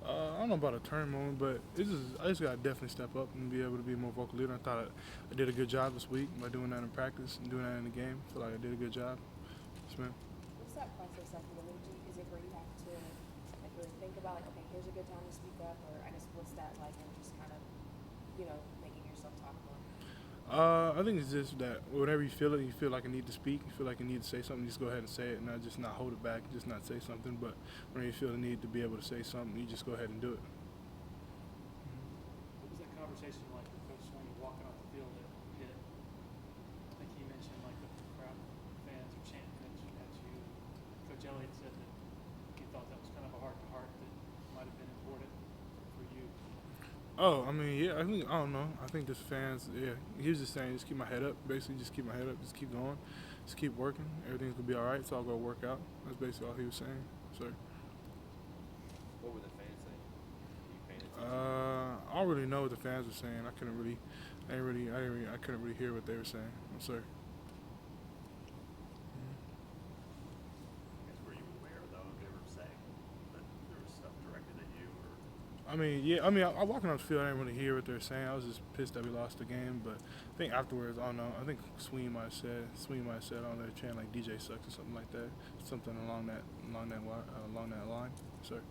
I don't know about a turning moment, but I just gotta definitely step up and be able to be a more vocal leader. I thought I did a good job this week by doing that in practice and doing that in the game. I feel like I did a good job. Yes, man. What's that process like? Is it where you have to like really think about like, okay, here's a good time to speak up, or I guess what's that like, and just kind of, making yourself talk more? I think it's just that whenever you feel it, you feel like a need to speak, you feel like you need to say something, just go ahead and say it, and not hold it back, just not say something. But when you feel the need to be able to say something, you just go ahead and do it. What was that conversation like with Coach Swinney walking off the field at Pitt? I think he mentioned like the crowd fans are chanting at you. Coach Elliott said that he thought that was kind of a heart-to-heart that might have been important for you. Oh, I mean, yeah, I don't know. I think the fans, yeah, he was just saying, just keep my head up. Basically, just keep my head up, just keep going, just keep working. Everything's gonna be all right. It's all gonna work out. That's basically all he was saying. So, What were the fans saying? Were you paying attention? I don't really know what the fans were saying. I couldn't really hear what they were saying. I'm sorry. I guess were you aware though they were saying that there was stuff directed at you or? I mean, yeah. I mean, I walking off the field, I didn't really hear what they were saying. I was just pissed that we lost the game. But I think afterwards, I don't know. I think Swinney might have said, on there, chanting like DJ sucks or something like that, something along that line. So, Have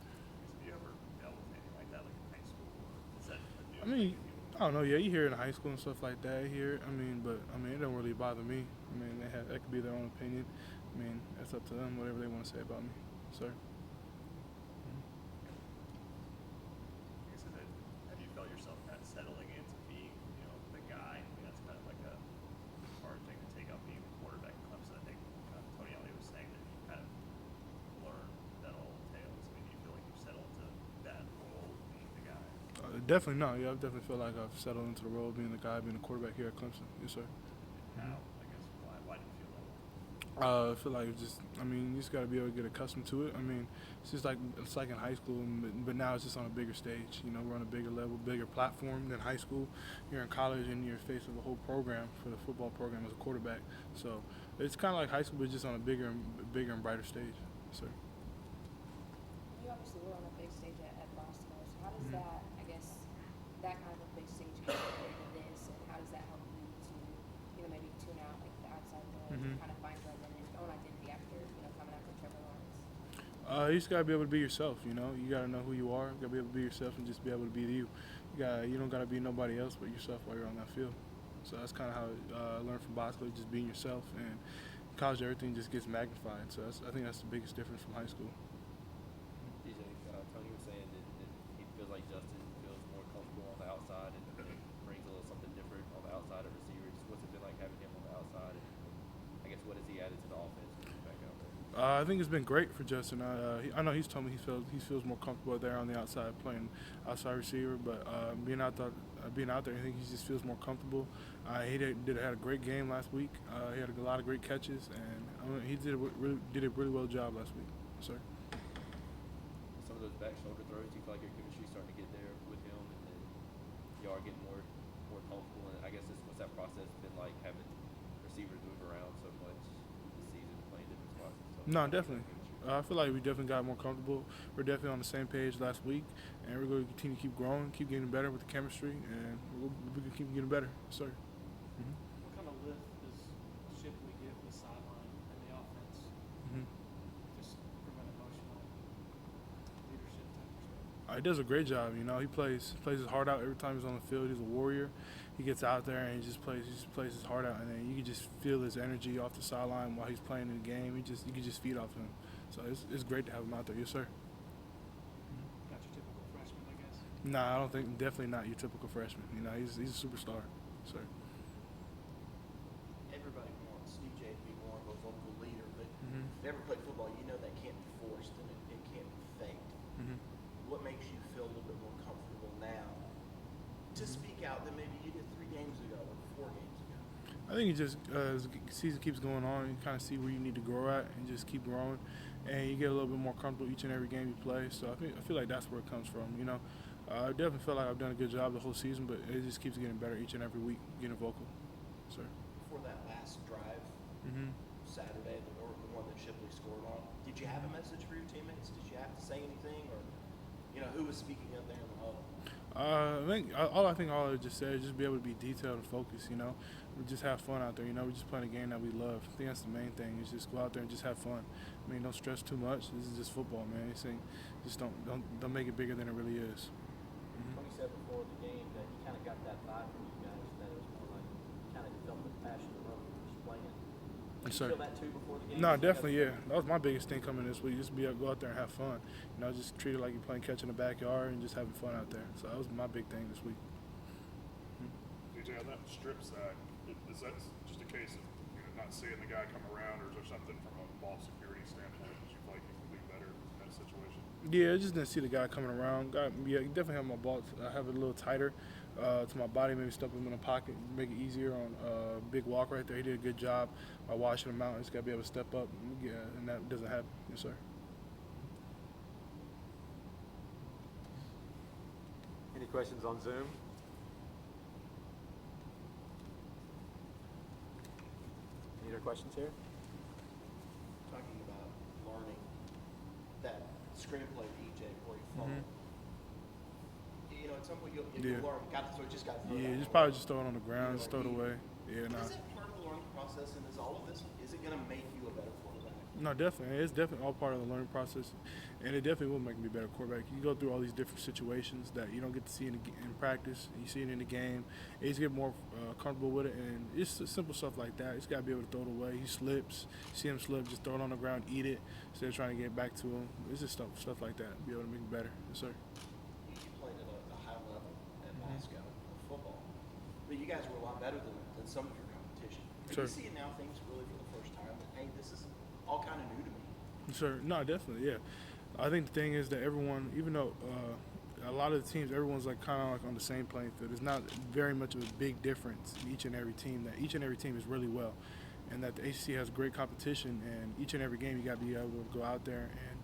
you ever dealt with anything like that, like in high school, or is that a new I thing mean, for you? I don't know. Yeah, you hear it in high school and stuff like that. You hear it. I mean, but I mean, it don't really bother me. I mean, that could be their own opinion. I mean, that's up to them. Whatever they want to say about me. So. I guess have you felt yourself kind of settling into being, the guy? I mean, that's kind of like a hard thing to take up being the quarterback in Clemson. I think Tony Elliott was saying that you kind of learned that all entails. I mean, do you feel like you've settled into that role of being the guy? Definitely not. Yeah, I definitely feel like I've settled into the role of being the guy, being the quarterback here at Clemson. Yes, sir. And how? I guess why do you feel that way? I feel like you just got to be able to get accustomed to it. I mean, it's like in high school, but now it's just on a bigger stage. We're on a bigger level, bigger platform than high school. You're in college and you're faced with a whole program for the football program as a quarterback. So it's kind of like high school, but just on a bigger and brighter stage. So. You obviously were on a big stage at Boston. So how does Mhm. that, I guess, that kind of a big stage compare to this, and how does that help you to, maybe tune out like the outside noise and Mhm. kind of find your own identity after, coming after Trevor Lawrence? You just gotta be able to be yourself. You gotta know who you are. You gotta be able to be yourself and just be able to be you. You don't gotta be nobody else but yourself while you're on that field. So that's kind of how I learned from basketball, just being yourself. And college, everything just gets magnified. So I think that's the biggest difference from high school. DJ, Tony was saying that he feels like Justin feels more comfortable on the outside and brings a little something different on the outside of receivers. What's it been like having him on the outside? And I guess what has he added to the offense when he's back out there? I think it's been great for Justin. I know he's told me he feels more comfortable there on the outside playing outside receiver, but being out there, I think he just feels more comfortable. He had a great game last week. He had a lot of great catches, and he did a really well job last week. Sir. Some of those back shoulder throws, do you feel like your chemistry's starting to get there with him, and y'all are getting more comfortable? And I guess what's that process been like having receivers move around so much this season, playing different spots and stuff? No, How do you feel definitely. like chemistry? I feel like we definitely got more comfortable. We're definitely on the same page last week, and we're going to continue to keep growing, keep getting better with the chemistry, and we can keep getting better, sir. Mm-hmm. What kind of lift does Shipley give the sideline and the offense, Mm-hmm. just from an emotional leadership type perspective? He does a great job. He plays his heart out every time he's on the field. He's a warrior. He gets out there and he just plays his heart out, and then you can just feel his energy off the sideline while he's playing in the game. You can just feed off him. So it's great to have him out there. Yes, sir. Not your typical freshman, I guess. Nah, I don't think definitely not your typical freshman. He's a superstar. Sir. Everybody wants DJ to be more of a vocal leader, but Mm-hmm. if you ever played football, you know that can't be forced and it can't be faked. Mm-hmm. What makes you feel a little bit more comfortable now to speak out than maybe you did 3 games ago or 4 games ago? I think you just as the season keeps going on, you kind of see where you need to grow at and just keep growing, and you get a little bit more comfortable each and every game you play. So I feel like that's where it comes from. I definitely feel like I've done a good job the whole season, but it just keeps getting better each and every week, getting vocal. Sir. For that last drive Mm-hmm. Saturday, or the one that Shipley scored on, did you have a message for your teammates? Did you have to say anything, or Who was speaking up there in the huddle? I think all I just said is just be able to be detailed and focused. We just have fun out there. We're just playing a game that we love. I think that's the main thing. Is just go out there and just have fun. Don't stress too much. This is just football, man. Just don't make it bigger than it really is. Tony said before the game that he kind of got that vibe from you guys, that it was more like you kind of felt the passion of love when you were playing. Did you feel that too before the game? No, definitely, yeah. That was my biggest thing coming this week. Just go out there and have fun. Just treat it like you're playing catch in the backyard and just having fun out there. So that was my big thing this week. DJ, on that strip sack, is that just a case of not seeing the guy come around, or is there something from a ball security standpoint that you feel like you can do better in that situation? Yeah, I just didn't see the guy coming around. You definitely have my ball. I have it a little tighter to my body. Maybe step him in the pocket, make it easier on big walk right there. He did a good job by washing him out. He's got to be able to step up. Yeah, and that doesn't happen. Yes, sir. Any questions on Zoom? Any other questions here? Talking about learning that screenplay EJ where he fumbled. At some point you'll learn. Just got to throw it out. Just probably just throw it on the ground, just throw it away. Yeah, no. Is it part of the learning process, and is all of this, is it going to make you a better quarterback? No, definitely. It's definitely all part of the learning process, and it definitely will make me a better quarterback. You go through all these different situations that you don't get to see in practice. You see it in the game. You just get more comfortable with it, and it's simple stuff like that. He's got to be able to throw it away. He slips. See him slip, just throw it on the ground, eat it, instead of trying to get back to him. It's just stuff like that. Be able to make it better. Yes, sir. You played at a high level at Moscow of football, but you guys were a lot better than some of your competition. Are you seeing now things really for the first time that, hey, this is all kind of new to me? Sure. No, definitely, yeah. I think the thing is that everyone, even though a lot of the teams, everyone's kind of on the same playing field. There's not very much of a big difference in each and every team. That each and every team is really well, and that the ACC has great competition. And each and every game, you got to be able to go out there, and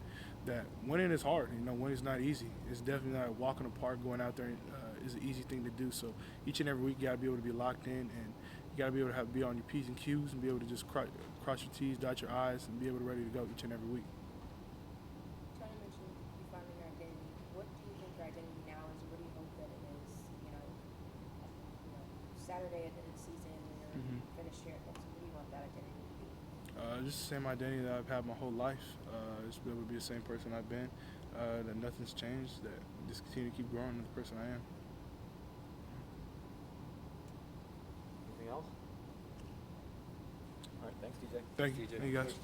that winning is hard. Winning's not easy. It's definitely not a walk in the park. Going out there is an easy thing to do. So each and every week, you got to be able to be locked in, and you got to be able to be on your P's and Q's and be able to just cross your T's, dot your I's, and be able to ready to go each and every week. Tony mentioned you finding your identity. What do you think your identity now is, or what do you hope that it is? Saturday at the end of the season, when you're finished here at Clemson, what do you want that identity to be? Just the same identity that I've had my whole life. Just be able to be the same person I've been. That nothing's changed. That just continue to keep growing into the person I am. Anything else? All right, thanks, DJ. Thank you. Thank you guys.